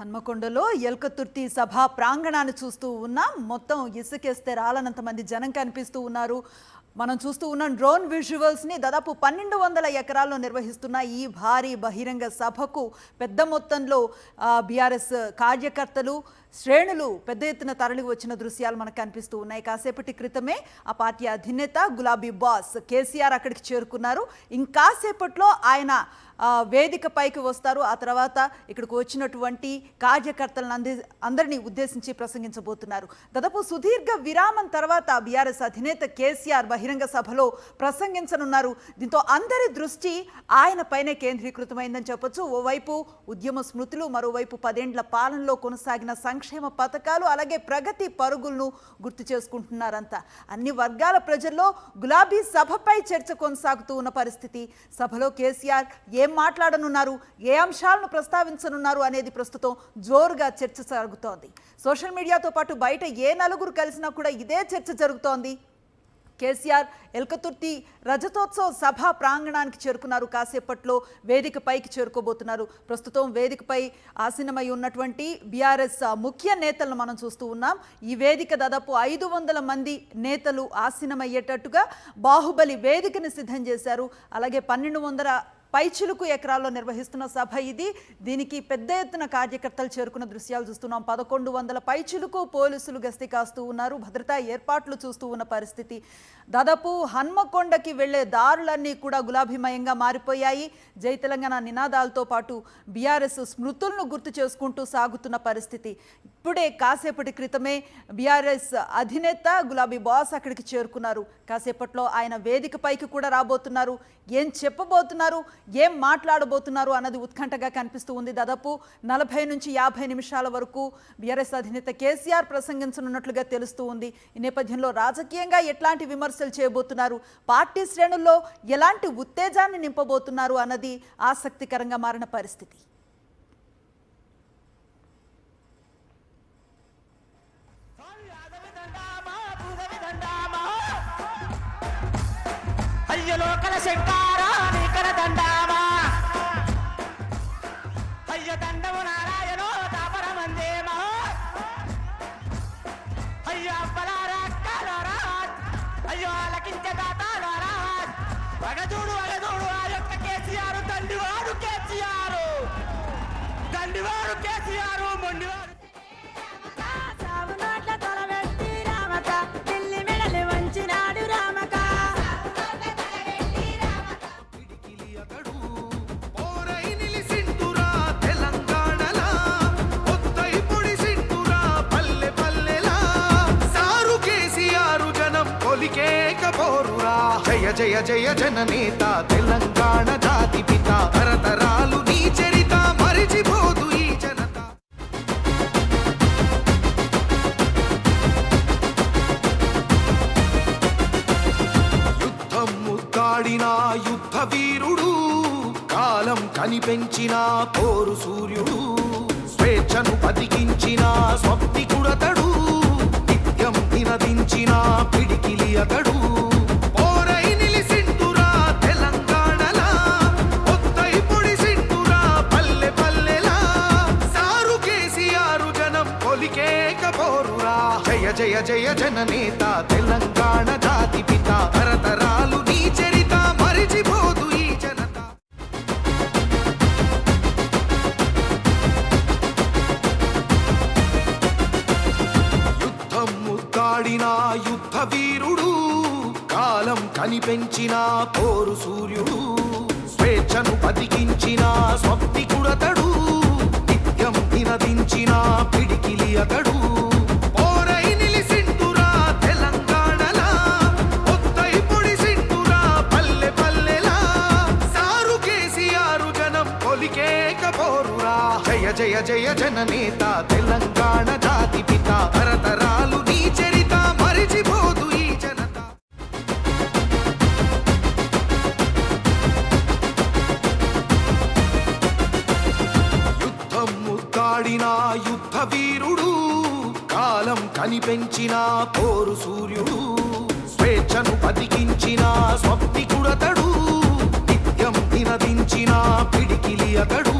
హన్మకొండలో ఎల్కతుర్తి సభా ప్రాంగణాన్ని చూస్తూ ఉన్నాం. మొత్తం ఇసుకేస్తే రాలనంత మంది జనం కనిపిస్తూ ఉన్నారు. మనం చూస్తూ ఉన్న డ్రోన్ విజువల్స్ని దాదాపు 1200 ఎకరాల్లో నిర్వహిస్తున్న ఈ భారీ బహిరంగ సభకు పెద్ద మొత్తంలో బీఆర్ఎస్ కార్యకర్తలు శ్రేణులు పెద్ద ఎత్తున తరలి వచ్చిన దృశ్యాలు మనకు కనిపిస్తూ ఉన్నాయి. కాసేపటి క్రితమే ఆ పార్టీ అధినేత గులాబీ బాస్ కేసీఆర్ అక్కడికి చేరుకున్నారు. ఇంకాసేపట్లో ఆయన వేదిక పైకి వస్తారు. ఆ తర్వాత ఇక్కడికి వచ్చినటువంటి కార్యకర్తలను అందరినీ ఉద్దేశించి ప్రసంగించబోతున్నారు. దాదాపు సుదీర్ఘ విరామం తర్వాత బీఆర్ఎస్ అధినేత కేసీఆర్ బహిరంగ సభలో ప్రసంగించనున్నారు. దీంతో అందరి దృష్టి ఆయన పైనే కేంద్రీకృతమైందని చెప్పొచ్చు. ఓవైపు ఉద్యమ స్మృతులు, మరోవైపు 10 ఏళ్ల పాలనలో కొనసాగిన సంక్షేమ పథకాలు, అలాగే ప్రగతి పరుగులను గుర్తు చేసుకుంటున్నారంతా. అన్ని వర్గాల ప్రజల్లో గులాబీ సభపై చర్చ కొనసాగుతూ ఉన్న పరిస్థితి. సభలో కేసీఆర్ ఏం మాట్లాడనున్నారు, ఏ అంశాలను ప్రస్తావించనున్నారు అనేది ప్రస్తుతం జోరుగా చర్చ జరుగుతోంది. సోషల్ మీడియాతో పాటు బయట ఏ నలుగురు కలిసినా కూడా ఇదే చర్చ జరుగుతోంది. కేసీఆర్ ఎల్కతుర్తి రజతోత్సవ సభా ప్రాంగణానికి చేరుకున్నారు. కాసేపట్లో వేదిక పైకి చేరుకోబోతున్నారు. ప్రస్తుతం వేదికపై ఆసీనమై ఉన్నటువంటి బీఆర్ఎస్ ముఖ్య నేతలను మనం చూస్తూ ఉన్నాం. ఈ వేదిక దాదాపు 500 మంది నేతలు ఆసీనమయ్యేటట్టుగా బాహుబలి వేదికని సిద్ధం చేశారు. అలాగే 1200 పైచిలుకు ఎకరాల్లో నిర్వహిస్తున్న సభ ఇది. దీనికి పెద్ద ఎత్తున కార్యకర్తలు చేరుకున్న దృశ్యాలు చూస్తున్నాం. 1100 పైచిలుకు పోలీసులు గస్తీ కాస్తూ ఉన్నారు. భద్రతా ఏర్పాట్లు చూస్తూ ఉన్న పరిస్థితి. దాదాపు హన్మకొండకి వెళ్లే దారులన్నీ కూడా గులాబీమయంగా మారిపోయాయి. జై తెలంగాణ నినాదాలతో పాటు బీఆర్ఎస్ స్మృతులను గుర్తు చేసుకుంటూ సాగుతున్న పరిస్థితి. ఇప్పుడే కాసేపటి క్రితమే బీఆర్ఎస్ అధినేత గులాబీ బాస్ అక్కడికి చేరుకున్నారు. కాసేపట్లో ఆయన వేదిక పైకి కూడా రాబోతున్నారు. ఏం చెప్పబోతున్నారు, ఏం మాట్లాడబోతున్నారు అన్నది ఉత్కంఠగా కనిపిస్తూ ఉంది. దాదాపు 40 నుంచి 50 నిమిషాల వరకు బీఆర్ఎస్ అధినేత కేసీఆర్ ప్రసంగించనున్నట్లుగా తెలుస్తూ ఉంది. ఈ నేపథ్యంలో రాజకీయంగా ఎట్లాంటి విమర్శలు చేయబోతున్నారు, పార్టీ శ్రేణుల్లో ఎలాంటి ఉత్తేజాన్ని నింపబోతున్నారు అన్నది ఆసక్తికరంగా మారిన పరిస్థితి. లోకల శంకారా నీకర దండామా అయ్య దండము నారాయణో తాపరమందేమా అయ్యో అబ్బలారా అక్కలారా అయ్యో ఆలకించే తాతాలారా వగదూడు ఆ యొక్క కేసీఆర్ దండివాడు కేసీఆర్ మొండివాడు జయ జయ జయ జననేత తెలంగాణ జాతి పిత తరతరాలు నీ చరిత మరిచిపోదు ఈ జనత. యుద్ధం ముద్దాడిన యుద్ధ వీరుడు, కాలం కనిపెంచిన పోరు సూర్యుడు, స్వేచ్ఛను బతికించిన స్వప్నికుడతడు, నిత్యం నినదించిన పిడికిలి అతడు. జయ జయ జననేత తెలంగాణ జాతి పిత తరతరాలు నీ చరిత మరిచిపోదు ఈ జనత. యుద్ధం ముద్దాడిన యుద్ధ వీరుడు, కాలం కనిపెంచిన పోరు సూర్యుడు, స్వేచ్ఛను బతికించిన స్వప్నికుడతడు, నిత్యం నినదించిన పిడికిలి అతడు. జయ జయ జననేత తెలంగాణ జాతి పిత తరతరాలు నీ చరిత మరిచిపోదు ఈ జనత. యుద్ధం ముద్దాడిన యుద్ధ వీరుడు, కాలం కనిపెంచిన పోరు సూర్యుడు, స్వేచ్ఛను బతికించిన స్వప్నికుడతడు, నిత్యం నినదించిన పిడికిలి అతడు.